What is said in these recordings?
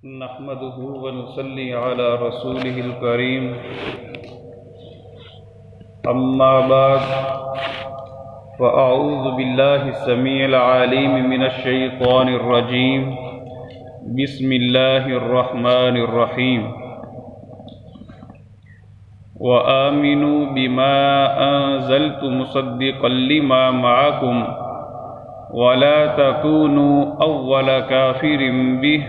نحمده ونصلي على رسوله الكريم أما بعد فأعوذ بالله السميع العليم من الشيطان الرجيم بسم الله الرحمن الرحيم وآمنوا بما أنزلت مصدقا لما معكم ولا تكونوا أول كافر به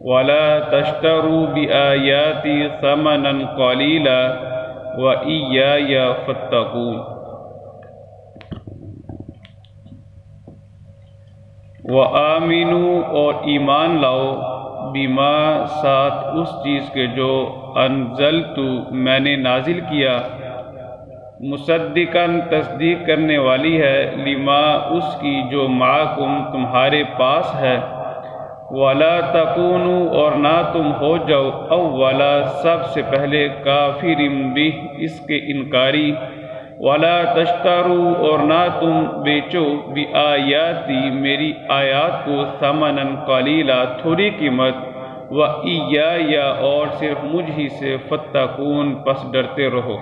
ولا تشتروا بآياتي ثمنا قليلا وإياي فاتقون وآمنوا اور ایمان لاؤ بما ساتھ اس چیز کے جو انزلت میں نے نازل کیا مصدقاً تصدیق کرنے والی ہے لما اس کی جو معکم تمہارے پاس ہے وَلَا تَكُونُوا اور نہ تم ہو جاؤ اولا سب سے پہلے کافر بہ اس کے انکاری وَلَا تَشْتَرُوا اور نہ تم بیچو بِآیاتی میری آیات کو ثمناً قلیلا تھوڑی قیمت وَإِيَّايَ اور صرف مجھ ہی سے فَاتَّقُونَ پس ڈرتے رہو۔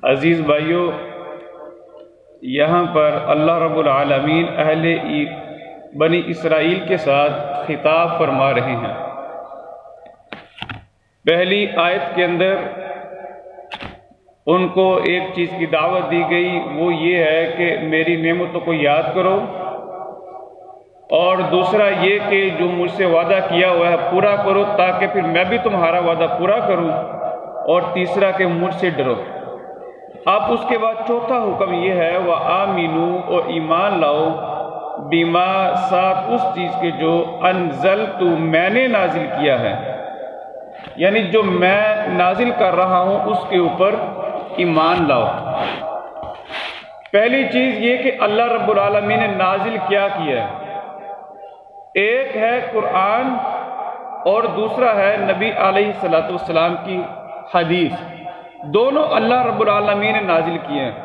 عزیز بھائیو، یہاں پر اللہ رب العالمین اہل بنی اسرائیل کے ساتھ خطاب فرما رہے ہیں۔ پہلی آیت کے اندر ان کو ایک چیز کی دعوت دی گئی، وہ یہ ہے کہ میری نعمتوں کو یاد کرو، اور دوسرا یہ کہ جو مجھ سے وعدہ کیا ہوا ہے پورا کرو تاکہ پھر میں بھی تمہارا وعدہ پورا کروں، اور تیسرا کہ مجھ سے ڈرو۔ اب اس کے بعد چوتھا حکم یہ ہے وَآمِنُوا اور ایمان لاؤ بما ساتھ اس چیز کے جو انزلت میں نے نازل کیا ہے، یعنی جو میں نازل کر رہا ہوں اس کے اوپر ایمان لاؤ۔ پہلی چیز یہ کہ اللہ رب العالمین نے نازل کیا ہے، ایک ہے قرآن اور دوسرا ہے نبی علیہ السلام کی حدیث، دونوں اللہ رب العالمین نے نازل کیے ہیں۔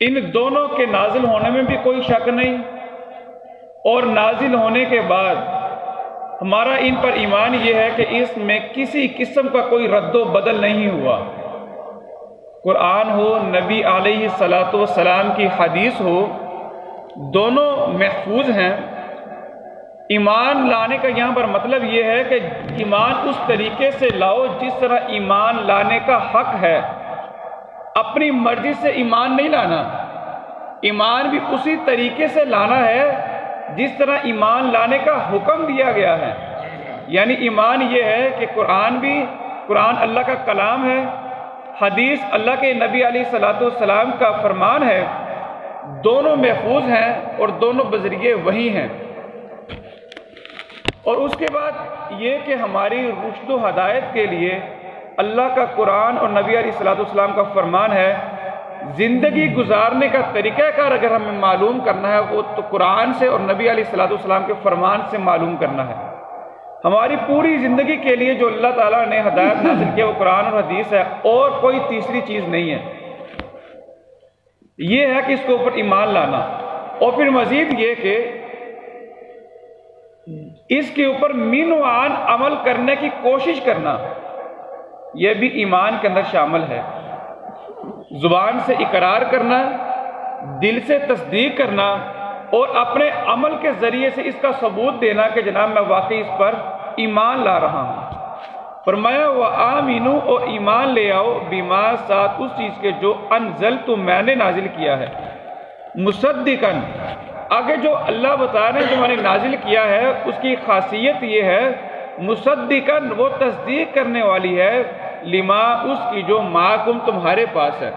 ان دونوں کے نازل ہونے میں بھی کوئی شک نہیں، اور نازل ہونے کے بعد ہمارا ان پر ایمان یہ ہے کہ اس میں کسی قسم کا کوئی رد و بدل نہیں ہوا۔ قرآن ہو، نبی علیہ السلام کی حدیث ہو، دونوں محفوظ ہیں۔ ایمان لانے کا یہاں پر مطلب یہ ہے کہ ایمان اس طریقے سے لاؤ جس طرح ایمان لانے کا حق ہے، اپنی مرضی سے ایمان نہیں لانا۔ ایمان بھی اسی طریقے سے لانا ہے جس طرح ایمان لانے کا حکم دیا گیا ہے، یعنی ایمان یہ ہے کہ قرآن اللہ کا کلام ہے، حدیث اللہ کے نبی علیہ السلام کا فرمان ہے، دونوں محفوظ ہیں اور دونوں بذریعے وحی ہیں۔ اور اس کے بعد یہ کہ ہماری رشد و ہدایت کے لیے اللہ کا قرآن اور نبی علیہ السلام کا فرمان ہے۔ زندگی گزارنے کا طریقہ کار اگر ہمیں معلوم کرنا ہے وہ تو قرآن سے اور نبی علیہ السلام کے فرمان سے معلوم کرنا ہے۔ ہماری پوری زندگی کے لیے جو اللہ تعالیٰ نے ہدایت نازل کیا وہ قرآن اور حدیث ہے، اور کوئی تیسری چیز نہیں ہے۔ یہ ہے کہ اس کے اوپر ایمان لانا، اور پھر مزید یہ کہ اس کے اوپر من و عن عمل کرنے کی کوشش کرنا، یہ بھی ایمان کے اندر شامل ہے۔ زبان سے اقرار کرنا، دل سے تصدیق کرنا، اور اپنے عمل کے ذریعے سے اس کا ثبوت دینا کہ جناب میں واقعی اس پر ایمان لا رہا ہوں۔ فرمایا وَآمِنُوا اور ایمان لے آؤ بما ساتھ اس چیز کے جو انزلت میں نے نازل کیا ہے، مصدقاً آگے جو اللہ بتا رہے ہیں جو میں نے نازل کیا ہے اس کی خاصیت یہ ہے مصدقاً وہ تصدیق کرنے والی ہے لما اس کی جو معکم تمہارے پاس ہے،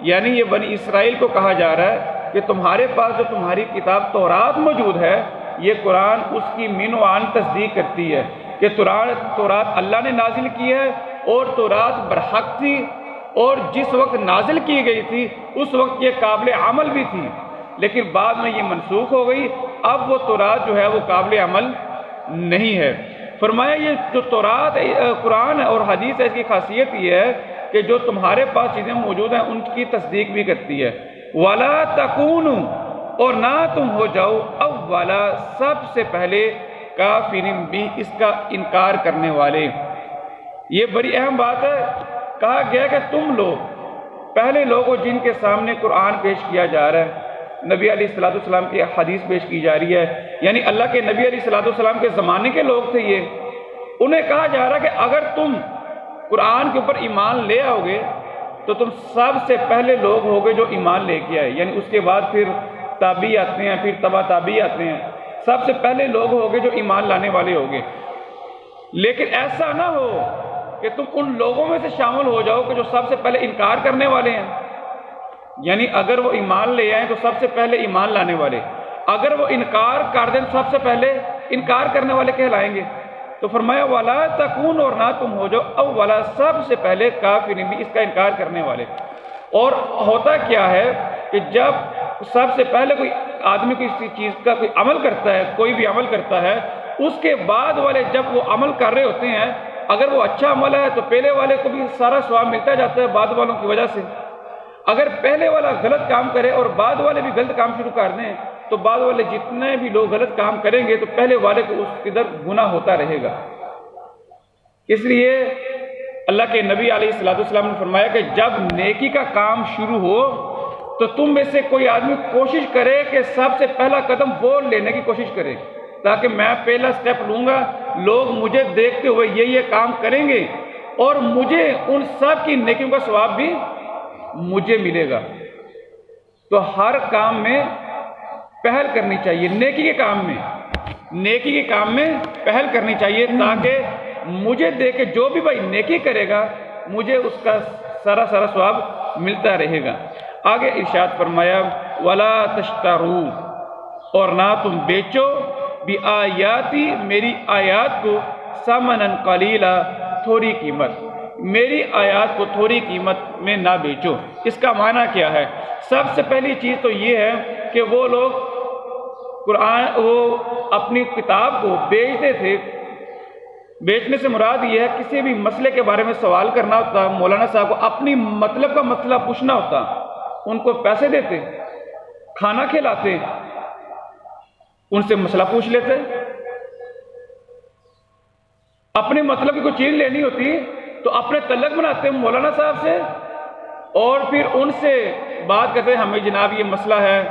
یعنی یہ بنی اسرائیل کو کہا جا رہا ہے کہ تمہارے پاس جو تمہاری کتاب تورات موجود ہے، یہ قرآن اس کی من و عن تصدیق کرتی ہے کہ تورات اللہ نے نازل کی ہے، اور تورات برحق تھی، اور جس وقت نازل کی گئی تھی اس وقت یہ قابل عمل بھی تھی، لیکن بعد میں یہ منسوخ ہو گئی، اب وہ تورات جو ہے وہ قابل عمل نہیں ہے۔ فرمایا یہ جو تورات قرآن اور حدیث ہے اس کی خاصیت یہ ہے کہ جو تمہارے پاس چیزیں موجود ہیں ان کی تصدیق بھی کرتی ہے۔ وَلَا تَكُونُوا، اور نہ تم ہو جاؤ اولا سب سے پہلے کافرین بھی اس کا انکار کرنے والے۔ یہ بڑی اہم بات ہے، کہا گیا کہ تم لوگ پہلے لوگ ہو جن کے سامنے قرآن پیش کیا جا رہا ہے، نبی علیہ السلام کی حدیث پیش کی جا رہی ہے، یعنی اللہ کے نبی علیہ السلام کے زمانے کے لوگ تھے یہ، انہیں کہا جا رہا ہے کہ اگر تم قرآن کے اوپر ایمان لے آؤ گے تو تم سب سے پہلے لوگ ہوگے جو ایمان لے کے آئے، یعنی اس کے بعد پھر تابعی آتے ہیں، پھر تبع تابعی آتے ہیں، سب سے پہلے لوگ ہوگے جو ایمان لانے والے ہوگے۔ لیکن ایسا نہ ہو کہ تم ان لوگوں میں سے شامل ہو جاؤ کہ جو سب سے پہلے انکار کرنے والے ہیں، یعنی اگر وہ ایمان لے آئیں تو سب سے پہلے ایمان لانے والے، اگر وہ انکار کر دیں تو سب سے پہلے انکار کرنے والے کہلائیں گے۔ تو فرمایا وَلَا تَكُونُوا، اور نہ تم ہو جاؤ اولا سب سے پہلے کافرین بھی اس کا انکار کرنے والے۔ اور ہوتا کیا ہے کہ جب سب سے پہلے کوئی آدمی کسی چیز کا کوئی عمل کرتا ہے، کوئی بھی عمل کرتا ہے، اس کے بعد والے جب وہ عمل کر رہے ہوتے ہیں، اگر وہ اچھا عمل ہے تو پہلے والے کو بھی سارا ثواب ملتا جاتا ہے بعد والوں کی وجہ سے۔ اگر پہلے والا غلط کام کرے اور بعد والے بھی غلط کام شروع کر دیں تو بعد والے جتنے بھی لوگ غلط کام کریں گے تو پہلے والے کو اس کی طرف گناہ ہوتا رہے گا۔ اس لیے اللہ کے نبی علیہ السلام نے فرمایا کہ جب نیکی کا کام شروع ہو تو تم میں سے کوئی آدمی کوشش کرے کہ سب سے پہلا قدم وہ لینے کی کوشش کرے، تاکہ میں پہلا سٹیپ لوں گا، لوگ مجھے دیکھتے ہوئے یہ کام کریں گے اور مجھے ان سب کی نیکیوں کا ثواب بھی مجھے ملے گا۔ تو ہر کام میں پہل کرنی چاہیے، نیکی کے کام میں پہل کرنی چاہیے، تاکہ مجھے دیکھ کے جو بھی بھائی نیکی کرے گا مجھے اس کا سارا ثواب ملتا رہے گا۔ آگے ارشاد فرمایا وَلَا تَشْتَرُوا، اور نہ تم بیچو بِآیاتی، میری آیات کو، ثمناً قلیلا، تھوڑی قیمت، میری آیات کو تھوڑی قیمت میں نہ بیچو۔ اس کا معنی کیا ہے؟ سب سے پہلی چیز تو یہ ہے کہ وہ لوگ وہ اپنی کتاب کو بیچتے تھے۔ بیچنے سے مراد یہ ہے کسی بھی مسئلے کے بارے میں سوال کرنا ہوتا، مولانا صاحب کو اپنی مطلب کا مسئلہ پوچھنا ہوتا، ان کو پیسے دیتے، کھانا کھلاتے، ان سے مسئلہ پوچھ لیتے۔ اپنے مطلب کی کوئی چیز لینی ہوتی تو اپنے تعلق بناتے مولانا صاحب سے اور پھر ان سے بات کرتے ہمیں جناب یہ مسئلہ ہے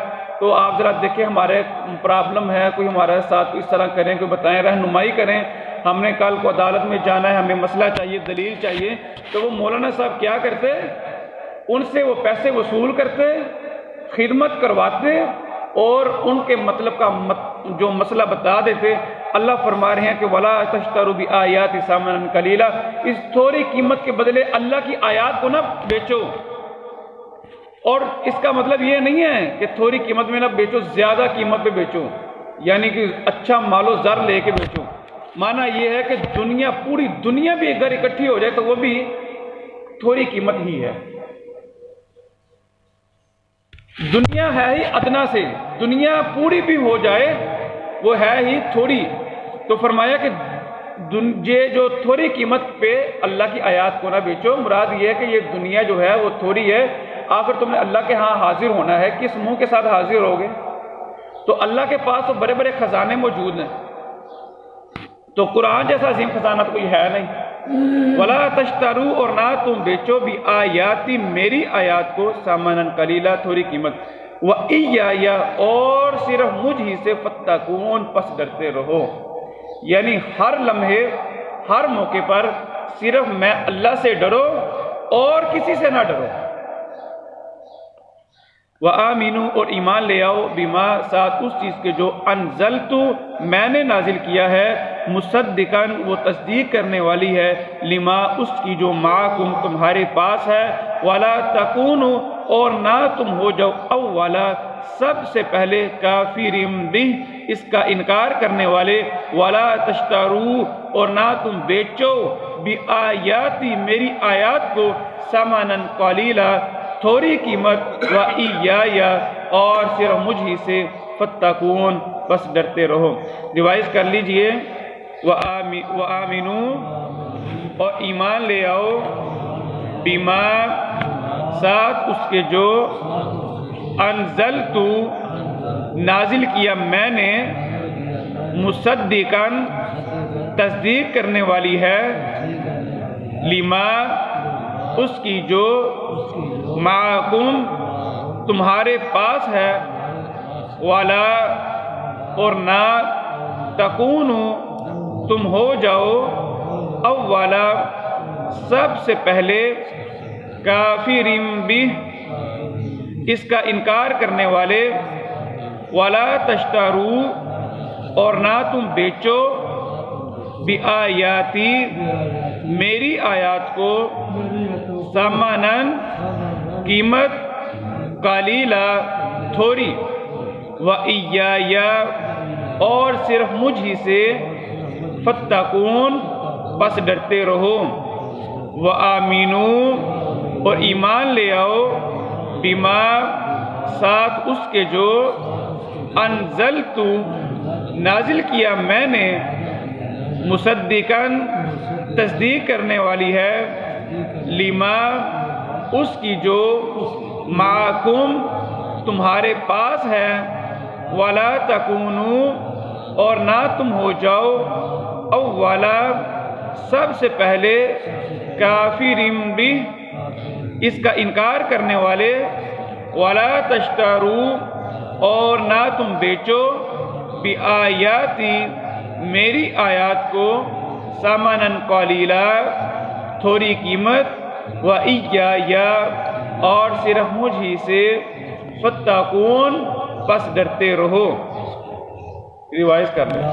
تو آپ ذرا دیکھیں ہمارے پرابلم ہے، کوئی ہمارے ساتھ اس طرح کریں، کوئی بتائیں، رہنمائی کریں، ہم نے کل کو عدالت میں جانا ہے، ہمیں مسئلہ چاہیے، دلیل چاہیے۔ تو وہ مولانا صاحب کیا کرتے؟ ان سے وہ پیسے وصول کرتے، خدمت کرواتے اور ان کے مطلب کا جو مسئلہ بتا دیتے۔ اللہ فرما رہے ہیں کہ وَلَا تَشْتَرُوا بِآيَاتِ ثَمَنًا قَلِيلًا، اس تھوڑی قیمت کے بدلے اللہ کی آیات کو نہ بیچو۔ اور اس کا مطلب یہ نہیں ہے کہ تھوڑی قیمت میں نہ بیچو، زیادہ قیمت پہ بیچو، یعنی کہ اچھا مال و زر لے کے بیچو۔ معنی یہ ہے کہ پوری دنیا بھی اگر اکٹھی ہو جائے تو وہ بھی تھوڑی قیمت ہی ہے۔ دنیا ہے ہی ادنا سے، دنیا پوری بھی ہو جائے وہ ہے ہی تھوڑی۔ تو فرمایا کہ یہ جو تھوڑی قیمت پہ اللہ کی آیات کو نہ بیچو، مراد یہ ہے کہ یہ دنیا جو ہے وہ تھوڑی ہے، آخر تم نے اللہ کے ہاں حاضر ہونا ہے، کس منہ کے ساتھ حاضر ہوگے؟ تو اللہ کے پاس تو بڑے بڑے خزانے موجود ہیں، تو قرآن جیسا عظیم خزانہ تو کوئی ہے نہیں۔ وَلَا تَشْتَرُوا، اور نہ تم بیچو بِآیاتی، میری آیات کو، ثَمَنًا قَلِيلًا، تھوڑی قیمت، وَإِيَّایَ، اور صرف مجھ ہی سے، فَاتَّقُونَ، پس ڈرتے رہو، یعنی ہر لمحے ہر موقع پر صرف میں اللہ سے ڈرو اور کسی سے نہ ڈرو۔ وَآمِنُوا، اور ایمان لے آؤ، بِمَا، ساتھ اس چیز کے جو انزلت، میں نے نازل کیا ہے، مصدقاً، وہ تصدیق کرنے والی ہے، لما، اس کی جو معکم، تمہارے پاس ہے، وَلَا تَكُونُوا، اور نہ تم ہو جاؤ اولا سب سے پہلے کافرین بہ، اس کا انکار کرنے والے، وَلَا تَشْتَرُوا، اور نہ تم بیچو بِآیاتی، میری آیات کو، ثَمَنًا قَلِيلًا، تھوڑی قیمت، وَإِيَّایَ، اور صرف مجھ ہی سے، فَاتَّقُونَ، بس ڈرتے رہو۔ ریوائز کر لیجئے وآمنو اور ایمان لے آؤ بما ساتھ اس کے جو انزلتو نازل کیا میں نے مصدقاً تصدیق کرنے والی ہے لما اس کی جو معکم تمہارے پاس ہے والا اور نہ تکونو تم ہو جاؤ اولا سب سے پہلے کافرین بھی اس کا انکار کرنے والے ولا تشترو اور نہ تم بیچو بآیاتی میری آیات کو ثمناً قیمت قلیلا تھوڑی وإیایا اور صرف مجھ ہی سے فتقون پس ڈرتے رہو وآمنو اور ایمان لے آؤ بما ساتھ اس کے جو انزلتو نازل کیا میں نے مصدقاً تصدیق کرنے والی ہے لما اس کی جو معکم تمہارے پاس ہے ولا تکونو اور نہ تم ہو جاؤ اولا سب سے پہلے کافرین بھی اس کا انکار کرنے والے ولا تشترو اور نہ تم بیچو بآیاتی میری آیات کو ثمناً قلیلا تھوڑی قیمت وإیایا اور صرف مجھ ہی سے فتقون پس ڈرتے رہو۔ ریوائز کر لیں۔